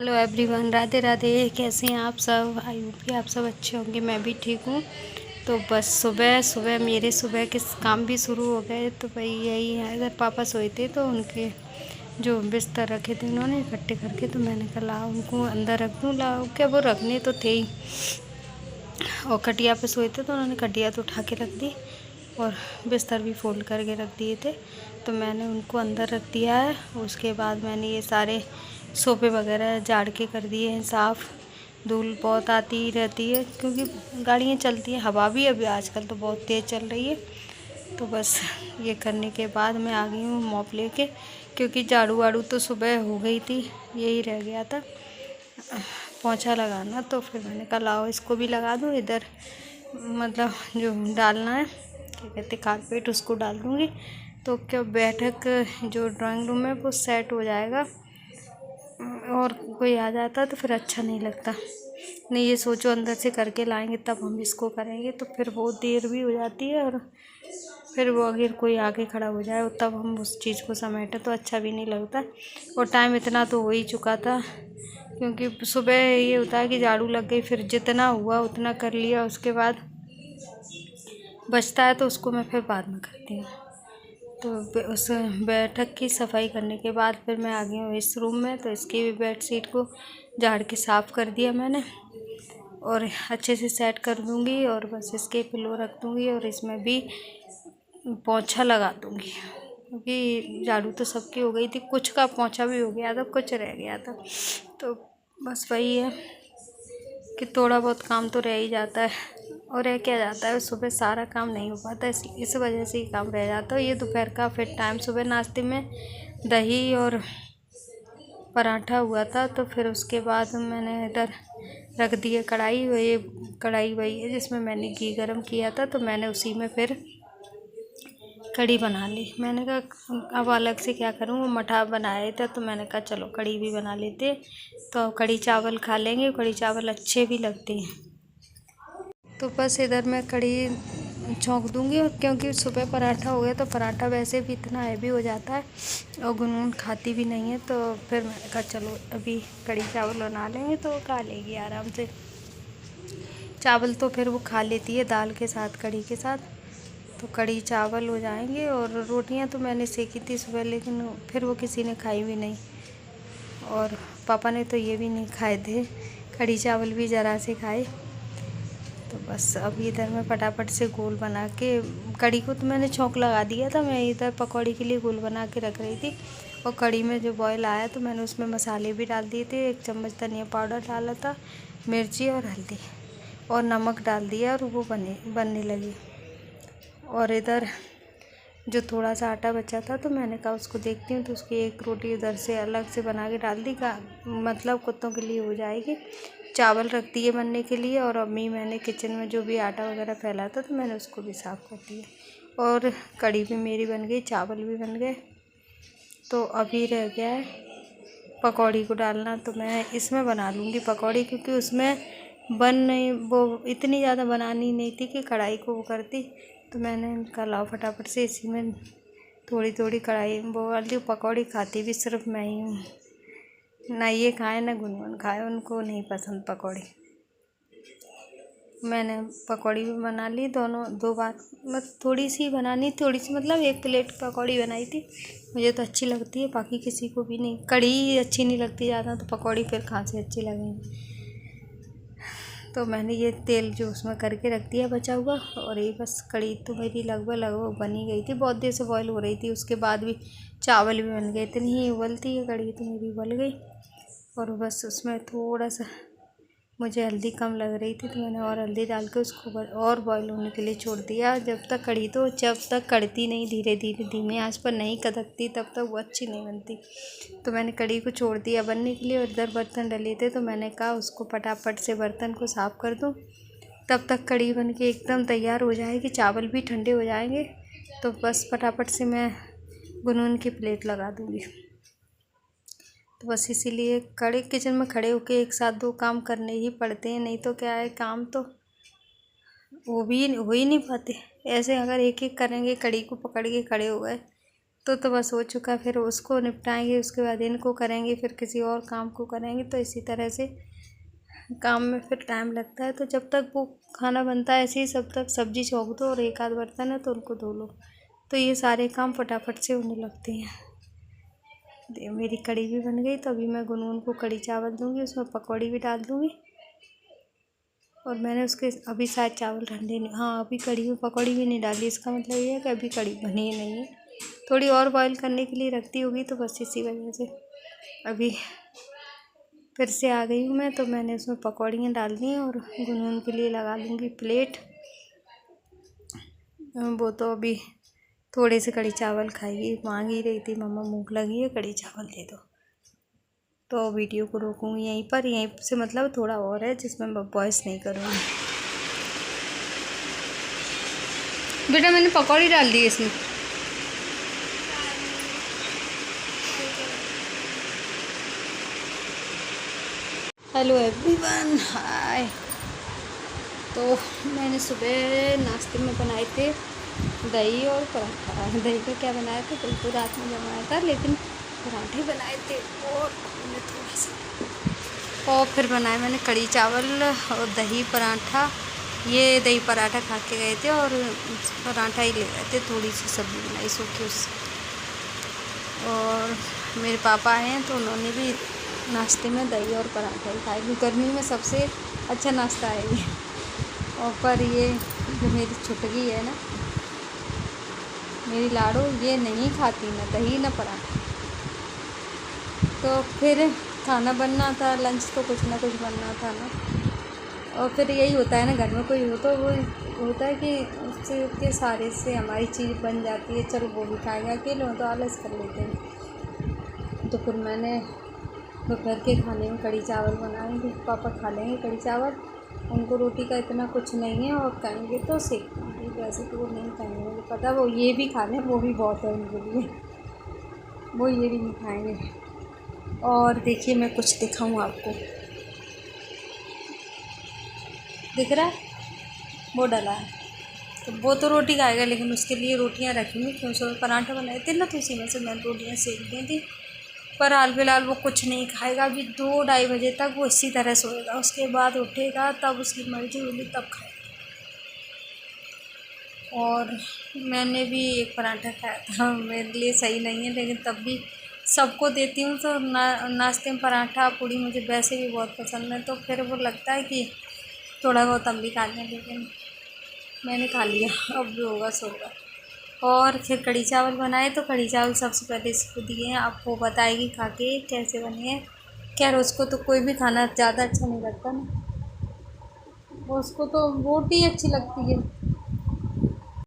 Hello everyone, Radhe Radhe. कैसे हैं आप सब? आई होप कि आप सब अच्छे होंगे। मैं भी ठीक हूँ। तो बस सुबह सुबह मेरे सुबह के काम भी शुरू हो गए। तो भाई यही है, इधर पापा सोए थे तो उनके जो बिस्तर रखे थे उन्होंने इकट्ठे करके, तो मैंने कहा ला उनको अंदर रख दूँ। ला क्या, वो रखने तो थे ही, और खटिया पे सोए थे तो उन्होंने खटिया तो उठा के रख दी और बिस्तर भी फोल्ड करके रख दिए थे। तो मैंने उनको अंदर रख दिया है। उसके बाद मैंने ये सारे सोफे वगैरह झाड़ के कर दिए हैं साफ़। धूल बहुत आती ही रहती है क्योंकि गाड़ियाँ चलती हैं, हवा भी अभी आजकल तो बहुत तेज़ चल रही है। तो बस ये करने के बाद मैं आ गई हूँ मॉप लेके, क्योंकि झाड़ू वाड़ू तो सुबह हो गई थी, यही रह गया था पोंछा लगाना। तो फिर मैंने कहा लाओ इसको भी लगा दूँ इधर, मतलब जो डालना है क्या कहते कारपेट, उसको डाल दूँगी। तो क्या बैठक जो ड्राइंग रूम है वो सेट हो जाएगा, और कोई आ जाता तो फिर अच्छा नहीं लगता। नहीं, ये सोचो अंदर से करके लाएंगे तब हम इसको करेंगे, तो फिर बहुत देर भी हो जाती है, और फिर वो अगर कोई आके खड़ा हो जाए और तब हम उस चीज़ को समेटें तो अच्छा भी नहीं लगता। और टाइम इतना तो हो ही चुका था, क्योंकि सुबह ये होता है कि झाड़ू लग गई, फिर जितना हुआ उतना कर लिया, उसके बाद बचता है तो उसको मैं फिर बाद में करती हूँ। तो उस बैठक की सफाई करने के बाद फिर मैं आ गई हूँ इस रूम में। तो इसकी भी बेडशीट को झाड़ के साफ़ कर दिया मैंने, और अच्छे से सेट कर दूँगी, और बस इसके पिलो रख दूँगी, और इसमें भी पोंछा लगा दूँगी, क्योंकि झाड़ू तो सबकी हो गई थी, कुछ का पोंछा भी हो गया था, कुछ रह गया था। तो बस वही है कि थोड़ा बहुत काम तो रह ही जाता है, और रह क्या जाता है, सुबह सारा काम नहीं हो पाता, इस वजह से ही काम रह जाता है। ये दोपहर का फिर टाइम, सुबह नाश्ते में दही और पराठा हुआ था। तो फिर उसके बाद मैंने इधर रख दिए कढ़ाई। ये कढ़ाई वही है जिसमें मैंने घी गरम किया था, तो मैंने उसी में फिर कढ़ी बना ली। मैंने कहा अब अलग से क्या करूँ, वो मठा बनाए थे तो मैंने कहा चलो कढ़ी भी बना लेते, तो कढ़ी चावल खा लेंगे, कढ़ी चावल अच्छे भी लगते हैं। तो बस इधर मैं कढ़ी छौंक दूँगी, और क्योंकि सुबह पराठा हो गया तो पराठा वैसे भी इतना हैवी हो जाता है और गुनगुन खाती भी नहीं है, तो फिर मैंने कहा चलो अभी कढ़ी चावल बना लेंगे तो खा लेगी आराम से। चावल तो फिर वो खा लेती है दाल के साथ, कढ़ी के साथ। तो कढ़ी चावल हो जाएंगे, और रोटियां तो मैंने सेकी थी सुबह, लेकिन फिर वो किसी ने खाई भी नहीं, और पापा ने तो ये भी नहीं खाए थे, कढ़ी चावल भी ज़रा से खाए। तो बस अभी इधर मैं फटाफट से गोल बना के, कढ़ी को तो मैंने छौंक लगा दिया था, मैं इधर पकौड़ी के लिए गोल बना के रख रही थी। और कढ़ी में जो बॉयल आया तो मैंने उसमें मसाले भी डाल दिए थे, 1 चम्मच धनिया पाउडर डाला था, मिर्ची और हल्दी और नमक डाल दिया, और वो बनने लगी। और इधर जो थोड़ा सा आटा बचा था तो मैंने कहा उसको देखती हूँ, तो उसकी एक रोटी इधर से अलग से बना के डाल दी, का मतलब कुत्तों के लिए हो जाएगी। चावल रख दिए बनने के लिए, और अम्मी मैंने किचन में जो भी आटा वगैरह फैला था तो मैंने उसको भी साफ़ कर दिया, और कढ़ी भी मेरी बन गई, चावल भी बन गए। तो अभी रह गया है पकौड़ी को डालना, तो मैं इसमें बना लूँगी पकौड़ी, क्योंकि उसमें बन नहीं, वो इतनी ज़्यादा बनानी नहीं थी कि कढ़ाई को वो करती। तो मैंने कहा लाओ फटाफट से इसी में थोड़ी थोड़ी कढ़ाई वो वाली पकौड़ी, खाती भी सिर्फ मैं ही हूँ, ना ये खाए ना गुनगुन खाए, उनको नहीं पसंद पकौड़ी। मैंने पकौड़ी भी बना ली, दोनों 2 बार, बस थोड़ी सी बनानी, थोड़ी सी मतलब 1 प्लेट पकौड़ी बनाई थी। मुझे तो अच्छी लगती है, बाकी किसी को भी नहीं। कढ़ी अच्छी नहीं लगती ज़्यादा, तो पकौड़ी फिर कहाँ से अच्छी लगेंगी। तो मैंने ये तेल जो उसमें करके रख दिया बचा हुआ, और ये बस कढ़ी तो मेरी लगभग बनी गई थी, बहुत देर से बॉयल हो रही थी। उसके बाद भी चावल भी बन गए, इतनी ही उबलती है कढ़ी तो मेरी उबल गई। और बस उसमें थोड़ा सा मुझे हल्दी कम लग रही थी, तो मैंने और हल्दी डाल के उसको और बॉयल होने के लिए छोड़ दिया। जब तक कढ़ती नहीं, धीरे धीरे धीमे आंच पर नहीं कदकती, तब तक वो अच्छी नहीं बनती। तो मैंने कढ़ी को छोड़ दिया बनने के लिए, और इधर बर्तन डले थे तो मैंने कहा उसको फटाफट से बर्तन को साफ़ कर दूँ, तब तक कढ़ी बन के एकदम तैयार हो जाएगी, चावल भी ठंडे हो जाएंगे। तो बस फटाफट से मैं गुनगुन की प्लेट लगा दूँगी। तो बस इसीलिए खड़े किचन में खड़े होके एक साथ 2 काम करने ही पड़ते हैं, नहीं तो क्या है, काम तो वो भी हो ही नहीं पाते। ऐसे अगर एक एक करेंगे, कड़ी को पकड़ के खड़े हो गए तो बस हो चुका। फिर उसको निपटाएंगे, उसके बाद इनको करेंगे, फिर किसी और काम को करेंगे। तो इसी तरह से काम में फिर टाइम लगता है। तो जब तक वो खाना बनता है ऐसे ही, सब तक सब्जी छौंक दो और एक आध बर्तन है तो उनको धो लो, तो ये सारे काम फटाफट से होने लगते हैं। मेरी कड़ी भी बन गई, तो अभी मैं गुनगुन को कड़ी चावल दूंगी, उसमें पकौड़ी भी डाल दूंगी। और मैंने उसके अभी शायद चावल ठंडे नहीं, हाँ अभी कड़ी में पकौड़ी भी नहीं डाली। इसका मतलब ये है कि अभी कड़ी बनी ही नहीं है, थोड़ी और बॉईल करने के लिए रखती होगी, तो बस इसी वजह से अभी फिर से आ गई हूँ मैं। तो मैंने उसमें पकौड़ियाँ डाल दी और गुनगुन के लिए लगा लूँगी प्लेट। वो तो अभी थोड़े से कड़ी चावल खाएगी, मांग ही रही थी, मम्मा भूख लगी है कड़ी चावल दे दो। तो वीडियो को रोकूँगी यहीं पर, यहीं से मतलब थोड़ा और है जिसमें मैं वॉइस नहीं करूँगी। बेटा मैंने पकौड़ी डाल दी इसमें। हेलो एवरीवन, हाय। तो मैंने सुबह नाश्ते में बनाए थे दही और पराठा। दही का क्या बनाया था, दही तो रात में जमाया था, लेकिन पराठे बनाए थे और मैंने थोड़ा सा, और फिर बनाए मैंने कड़ी चावल और दही पराठा। ये दही पराठा खा के गए थे और पराठा ही ले गए थे, थोड़ी सी सब्ज़ी बनाई सूखी उससे। और मेरे पापा आए हैं तो उन्होंने भी नाश्ते में दही और पराठा ही खाए, क्योंकि गर्मी में सबसे अच्छा नाश्ता है ये। और पर ये जो मेरी छुटकी है ना, मेरी लाडो, ये नहीं खाती ना दही ना पराठा। तो फिर खाना बनना था, लंच तो कुछ ना कुछ बनना था ना। और फिर यही होता है ना, घर में कोई हो तो वो होता है कि उससे के सारे से हमारी चीज़ बन जाती है, चलो वो भी खाएगा, अकेले हो तो आलस कर लेते हैं। तो फिर मैंने दोपहर के खाने में कड़ी चावल बनाए, क्योंकि पापा खा लेंगे कड़ी चावल, उनको रोटी का इतना कुछ नहीं है, और खाएंगे तो सेक देंगे, वैसे तो वो नहीं खाएंगे, मुझे पता वो ये भी खा लें, वो भी बहुत है उनके लिए, वो ये भी नहीं खाएंगे। और देखिए मैं कुछ दिखाऊँ आपको, दिख रहा है वो डला है, तो वो तो रोटी खाएगा, लेकिन उसके लिए रोटियां रखेंगे, क्यों सुबह पराठा बनाए थे ना, तो उसी में से मैंने रोटियां सेक दी थी। पर हाल फिलहाल वो कुछ नहीं खाएगा, अभी 2-2:30 बजे तक वो इसी तरह सोएगा, उसके बाद उठेगा तब उसकी मर्जी होगी तब खाएगा। और मैंने भी एक पराठा खाया था, मेरे लिए सही नहीं है, लेकिन तब भी सबको देती हूँ। तो नाश्ते में पराठा पूड़ी मुझे वैसे भी बहुत पसंद है, तो फिर वो लगता है कि थोड़ा बहुत हम भी खा लें, लेकिन मैंने खा लिया, अब भी होगा सोगा। और फिर कड़ी चावल बनाए, तो कड़ी चावल सबसे पहले इसको दिए हैं, आपको बताएगी खा के कैसे बने हैं। खैर उसको तो कोई भी खाना ज़्यादा अच्छा नहीं लगता ना, वो उसको तो रोटी अच्छी लगती है,